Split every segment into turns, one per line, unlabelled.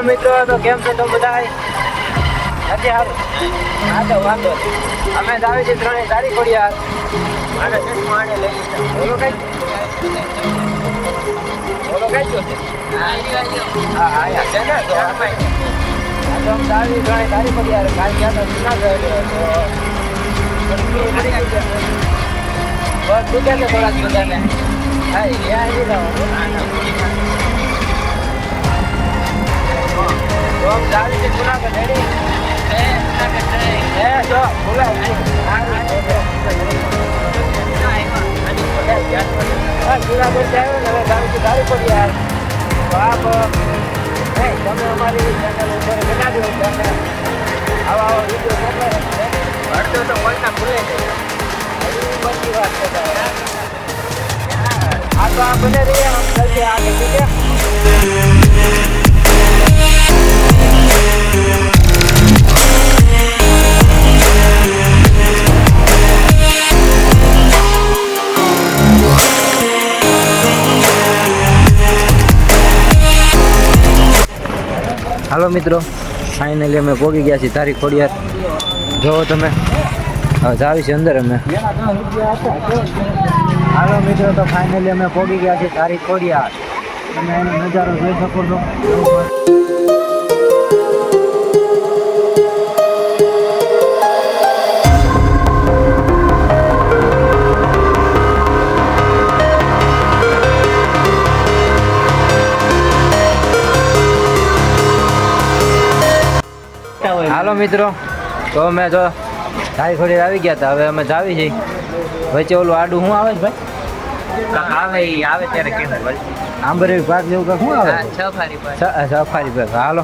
મિત્રો તો કેમ છો તમે બધા? નથી સારું. હા તો વાંધો અમે જ આવી છે ત્રણેય તારીખ ખોડિયાર. આને ચશ્મા આને લઈ લીધા. બોલો કઈ છો છે? હા હા છે ને તો અમે આવી ત્રણેય તારીખ ખોડિયાર. કાલ ગયા હતા જુનાગઢ તો બસ પૂછે છે થોડાક બધાને. હા ત્યાં લીધા આવી છે જુનાગઢ રેડી. જો બોલાવ જુનાગઢ આવ્યો ને હવે ગાડી ગાડી પડી યાર. તો આપ તમે અમારી ચેનલ ઉપર બનાવી દો તમે આવા આવા વિડીયો મોકલે અડધો તો બોલતા ભૂલે છે. બધી વાત છે આ તો આ બને રહીએ આમ જલ્દી આગળ ઠીક છે. હાલો મિત્રો, ફાઇનલી અમે પહોંચી ગયા છીએ તારીખ ખોડિયાર. જોવો તમે હવે જાવી છે અંદર અમે. હાલો મિત્રો, તો ફાઇનલી અમે પહોંચી ગયા છીએ તારીખ ખોડિયાર. તમે એનો નજારો જોઈ શકો છો. હાલો મિત્રો, તો અમે તો તારીખ ખોડિયાર આવી ગયા હતા. હવે અમે જાવી છીએ. વચ્ચે ઓલું આડું શું આવે છે ભાઈ? આવે ત્યારે કેમ આંબરેલી પાર્ક જેવું કાંઈ શું આવે? Safari park. હાલો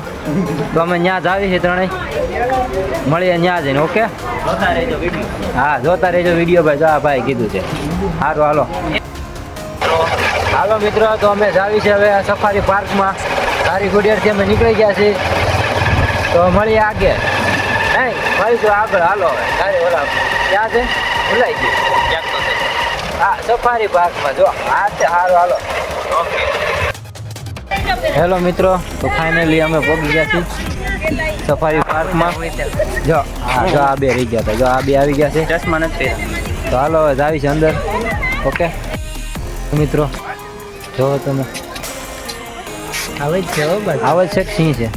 તો અમે ત્યાં જાવી છીએ ત્રણેય. મળીએ ત્યાં જઈને. ઓકે, હા જોતા રહેજો વિડીયો ભાઈ. જો આ ભાઈ કીધું છે. સારું હાલો. હાલો મિત્રો, તો અમે જાવી છે હવે સફારી પાર્કમાં. તારીખ ખોડિયારથી અમે નીકળી ગયા છીએ. તો મળીએ આગળ. નહીં મળીશું આગળ. હાલો હવે તારે ઓલા ક્યાં છે ભૂલાઈ ગયું. હા સફારી પાર્કમાં. જો હા છે. સારું હાલો. ઓકે. હેલો મિત્રો, તો ફાઇનલી અમે પહોંચી ગયા છીએ સફારી પાર્કમાં. જો હા જો આ બે રહી ગયા હતા. જો આ બે આવી ગયા છે. ચશ્મા નથી. તો હાલો હવે જાવી છે અંદર. ઓકે મિત્રો, જો તમે આવે જ છે. આવે છે સિંહ છે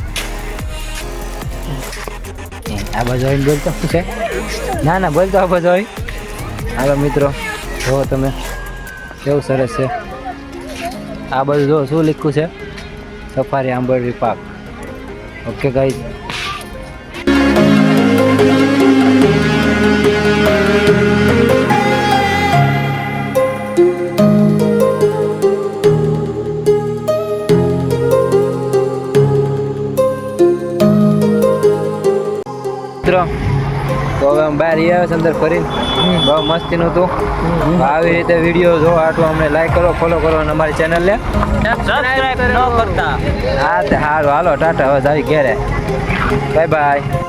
આ બાજુ આવીને બોલતો શું છે? ના ના બોલતો આ બાજુ આવી. હાલો મિત્રો, જુઓ તમે કેવું સરસ છે. આ બાજુ જો શું લખ્યું છે? Safari Ambardi park. Okay guys. મિત્રો, તો હવે અમે બહાર આવ્યા છે અંદર ફરીને. બહુ મસ્તીનું હતું. આવી રીતે વિડીયો જોવા આટલું અમને લાઈક કરો, ફોલો કરો અને અમારી ચેનલને સબસ્ક્રાઇબ ન કરતા. હા તે સારું હાલો ટાટા. હવે આવી ઘેરે. Bye bye.